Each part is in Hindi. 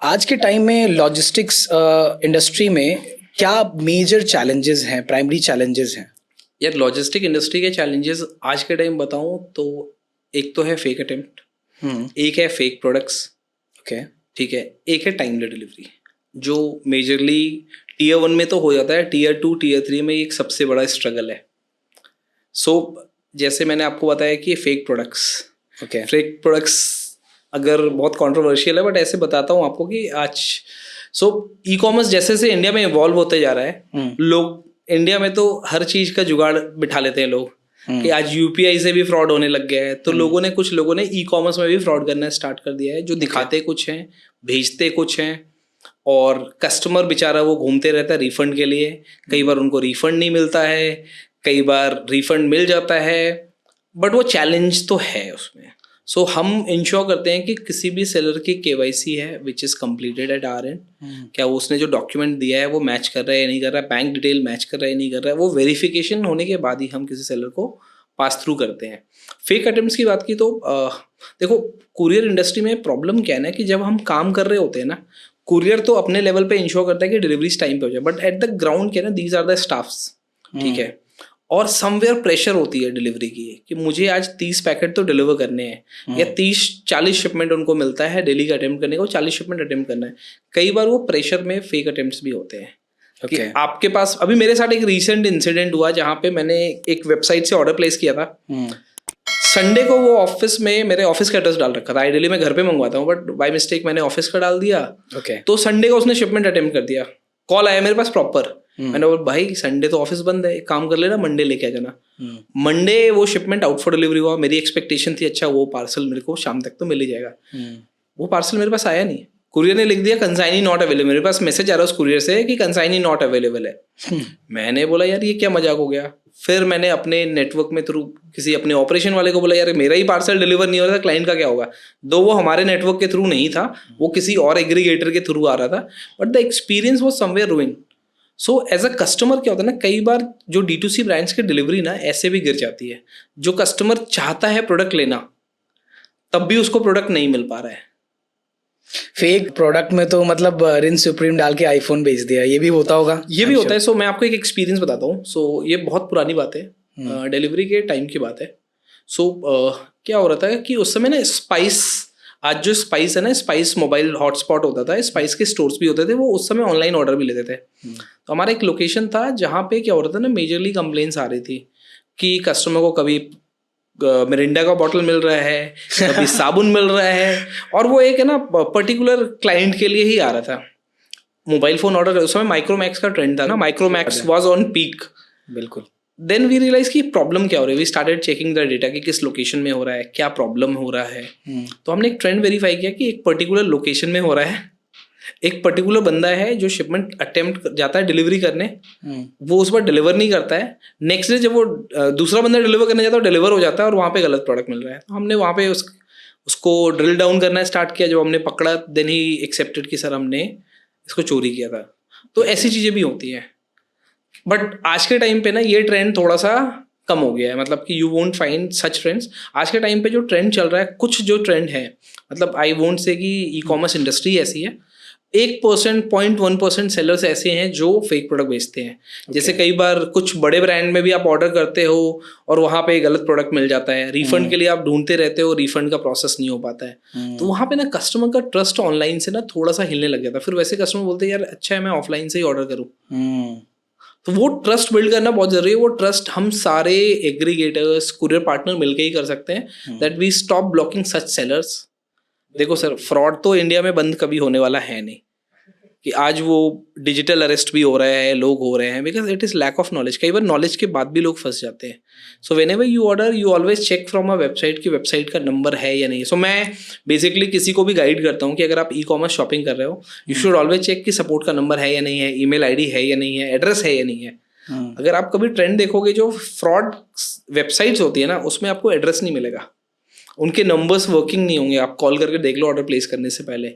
आज के टाइम में लॉजिस्टिक्स इंडस्ट्री में क्या मेजर चैलेंजेस हैं, प्राइमरी चैलेंजेस हैं? यार लॉजिस्टिक इंडस्ट्री के चैलेंजेस आज के टाइम बताऊं तो एक तो है फेक अटेम्प्ट, एक है फेक प्रोडक्ट्स, ओके। ठीक है, एक है टाइमली डिलीवरी जो मेजरली टीयर 1 में तो हो जाता है, टीयर 2 टीयर 3 में एक सबसे बड़ा स्ट्रगल है। सो जैसे मैंने आपको बताया कि fake products, okay. Fake products अगर बहुत कंट्रोवर्शियल है बट ऐसे बताता हूँ आपको कि आज ई कॉमर्स जैसे जैसे इंडिया में इवॉल्व होते जा रहा है, लोग इंडिया में तो हर चीज का जुगाड़ बिठा लेते हैं लोग कि आज यूपीआई से भी फ्रॉड होने लग गया है। तो कुछ लोगों ने ई कॉमर्स में भी फ्रॉड करना स्टार्ट कर दिया है, जो दिखाते कुछ हैं, भेजते कुछ हैं, और कस्टमर बेचारा वो घूमते रहता है रिफंड के लिए। कई बार उनको रिफंड नहीं मिलता है, कई बार रिफंड मिल जाता है, बट वो चैलेंज तो है उसमें। सो हम इंश्योर करते हैं कि किसी भी सेलर की केवाईसी है which is completed at our end, क्या उसने जो डॉक्यूमेंट दिया है वो मैच कर रहा है या नहीं कर रहा है, बैंक डिटेल मैच कर रहा है या नहीं कर रहा है, वो वेरिफिकेशन होने के बाद ही हम किसी सेलर को पास थ्रू करते हैं। फेक अटेम्प्ट्स की बात की तो देखो, कुरियर इंडस्ट्री में प्रॉब्लम क्या है ना कि जब हम काम कर रहे होते हैं ना, कुरियर तो अपने लेवल पे इंश्योर करता है कि डिलीवरीज टाइम पे हो जाए, बट एट द ग्राउंड क्या है ना, दीज आर द स्टाफ्स, ठीक है, और समवेयर प्रेशर होती है डिलीवरी की कि मुझे आज 30 पैकेट तो डिलीवर करने हैं, या 30-40 शिपमेंट उनको मिलता है डेली का अटेम्प्ट करने को, 40 शिपमेंट अटेम्प्ट करना है। कई बार वो प्रेशर में फेक अटेम्प्ट्स भी होते हैं। Okay. कि आपके पास अभी मेरे साथ एक रीसेंट इंसिडेंट हुआ जहाँ पे मैंने एक वेबसाइट से ऑर्डर प्लेस किया था। संडे को वो ऑफिस में मेरे ऑफिस का एड्रेस डाल रखा था, आइडियली मैं घर पे मंगवाता हूँ बट बाय मिस्टेक मैंने ऑफिस का डाल दिया। तो संडे को उसने शिपमेंट अटेम्प्ट कर दिया, कॉल आया मेरे पास प्रॉपर। मैंने बोला भाई संडे तो ऑफिस बंद है, एक काम कर लेना मंडे लेके आ जाना। मंडे वो शिपमेंट आउट फॉर डिलीवरी हुआ। मेरी एक्सपेक्टेशन थी अच्छा वो पार्सल मेरे को शाम तक तो मिल ही जाएगा। वो पार्सल मेरे पास आया नहीं, कुरियर ने लिख दिया कंसाइनी नॉट अवेलेबल। मेरे पास मैसेज आ रहा है उस कुरियर से कि कंसाइनी नॉट अवेलेबल है। मैंने बोला यार ये क्या मजाक हो गया। फिर मैंने अपने नेटवर्क में थ्रू किसी अपने ऑपरेशन वाले को बोला यार मेरा ही पार्सल डिलीवर नहीं हो रहा था, क्लाइंट का क्या होगा। दो वो हमारे नेटवर्क के थ्रू नहीं था, वो किसी और एग्रीगेटर के थ्रू आ रहा था, but the experience was somewhere ruing. So as a customer क्या होता है ना, कई बार जो D2C ब्रांड्स की डिलीवरी ना ऐसे भी गिर जाती है, जो कस्टमर चाहता है प्रोडक्ट लेना तब भी उसको प्रोडक्ट नहीं मिल पा रहा है। फेक प्रोडक्ट में तो मतलब रिन सुप्रीम डाल के आईफोन भेज दिया, ये भी होता होगा। ये भी होता है। सो मैं आपको एक एक्सपीरियंस बताता हूँ। सो ये बहुत पुरानी बात है, डिलीवरी के टाइम की बात है। सो क्या हो रहा था कि उस समय ना स्पाइस, आज जो स्पाइस है ना, स्पाइस मोबाइल हॉटस्पॉट होता था, स्पाइस के स्टोर्स भी होते थे, वो उस समय ऑनलाइन ऑर्डर भी लेते थे। तो हमारा एक लोकेशन था जहाँ पे क्या हो रहा था ना, मेजरली कंप्लेंट्स आ रही थी कि कस्टमर को कभी मिरिंडा का बॉटल मिल रहा है, कभी साबुन मिल रहा है, और वो एक है ना पर्टिकुलर क्लाइंट के लिए ही आ रहा था। मोबाइल फोन ऑर्डर उस समय माइक्रोमैक्स का ट्रेंड था ना, माइक्रोमैक्स वाज ऑन पीक। बिल्कुल। देन वी रियलाइज कि प्रॉब्लम क्या हो रही है। We started checking the data कि किस लोकेशन में हो रहा है, क्या प्रॉब्लम हो रहा है। तो हमने एक ट्रेंड वेरीफाई किया कि एक पर्टिकुलर लोकेशन में हो रहा है, एक पर्टिकुलर बंदा है जो शिपमेंट अटेम्प्ट जाता है डिलीवरी करने, वो उस बार डिलीवर नहीं करता है। नेक्स्ट डे जब वो दूसरा बंदा डिलीवर करने जाता है, डिलीवर हो जाता है और वहाँ पे गलत प्रोडक्ट मिल रहा है। तो हमने वहाँ पे उसको ड्रिल डाउन करना स्टार्ट किया। जब हमने पकड़ा देन ही एक्सेप्टेड कि सर हमने इसको चोरी किया था। तो ऐसी चीज़ें भी होती हैं, बट आज के टाइम पे ना ये ट्रेंड थोड़ा सा कम हो गया है। मतलब कि you won't find such trends. आज के टाइम पे जो ट्रेंड चल रहा है, कुछ जो ट्रेंड है, मतलब आई वोंट से कि ई कॉमर्स इंडस्ट्री ऐसी है, 1%, 0.1% सेलर्स ऐसे हैं जो फेक प्रोडक्ट बेचते हैं। जैसे कई बार कुछ बड़े ब्रांड में भी आप ऑर्डर करते हो और वहाँ पे गलत प्रोडक्ट मिल जाता है, रिफंड के लिए आप ढूंढते रहते हो, रिफंड का प्रोसेस नहीं हो पाता है। तो वहाँ पे ना कस्टमर का ट्रस्ट ऑनलाइन से ना थोड़ा सा हिलने लग जाता है। फिर वैसे कस्टमर बोलते हैं यार अच्छा है मैं ऑफलाइन से ही ऑर्डर करूँ। तो वो ट्रस्ट बिल्ड करना बहुत जरूरी है। वो ट्रस्ट हम सारे एग्रीगेटर्स, कुरियर पार्टनर मिलकर ही कर सकते हैं, that we stop blocking such sellers. देखो सर, फ्रॉड तो इंडिया में बंद कभी होने वाला है नहीं। कि आज वो डिजिटल अरेस्ट भी हो रहा है, लोग हो रहे हैं, because it is lack of knowledge. कई बार नॉलेज के बाद भी लोग फंस जाते हैं। So whenever you order you always check from a website कि वेबसाइट का नंबर है या नहीं। सो मैं बेसिकली किसी को भी गाइड करता हूँ कि अगर आप ई कॉमर्स शॉपिंग कर रहे हो, यू शुड ऑलवेज चेक कि सपोर्ट का नंबर है या नहीं है, ईमेल आईडी है या नहीं है, एड्रेस है या नहीं है। अगर आप कभी ट्रेंड देखोगे, जो फ्रॉड वेबसाइट्स होती है ना, उसमें आपको एड्रेस नहीं मिलेगा, उनके नंबर्स वर्किंग नहीं होंगे। आप कॉल करके देख लो ऑर्डर प्लेस करने से पहले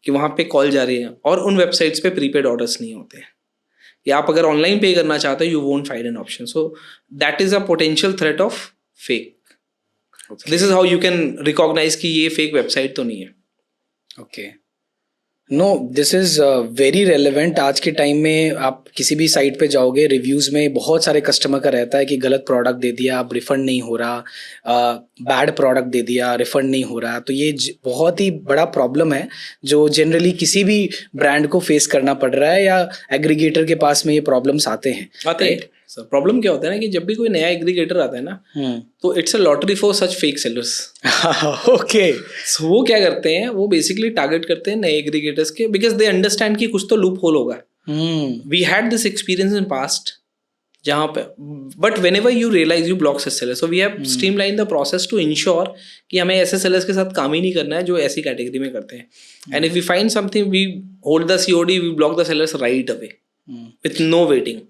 कि वहाँ पे कॉल जा रही है, और उन वेबसाइट्स पे प्रीपेड ऑर्डर्स नहीं होते। या आप अगर ऑनलाइन पे करना चाहते हो, you won't find an option. So that is a potential threat of fake. This is how you can recognise कि ये फेक वेबसाइट तो नहीं है। Okay. No, this is very relevant. आज के टाइम में आप किसी भी साइट पे जाओगे, रिव्यूज में बहुत सारे कस्टमर का रहता है कि गलत प्रोडक्ट दे दिया, अब रिफंड नहीं हो रहा, बैड प्रोडक्ट दे दिया, रिफंड नहीं हो रहा। तो ये बहुत ही बड़ा प्रॉब्लम है जो जनरली किसी भी ब्रांड को फेस करना पड़ रहा है, या एग्रीगेटर के पास में ये प्रॉब्लम्स आते हैं। आते हैं सर। प्रॉब्लम क्या होता है ना कि जब भी कोई नया एग्रीगेटर आता है ना, तो it's a lottery for such fake sellers. Okay. So वो क्या करते हैं, वो बेसिकली टारगेट करते हैं नए एग्रीगेटर्स के, बिकॉज दे अंडरस्टैंड कि कुछ तो लूप होल होगा। We had this experience in past जहाँ पे, but whenever you realise you block such sellers, so we have streamline the process to ensure कि हमें ऐसे सेलर्स के साथ काम ही नहीं करना है जो ऐसी कैटेगरी में करते हैं। And if we find something, we hold the COD, we block the sellers right away with no waiting.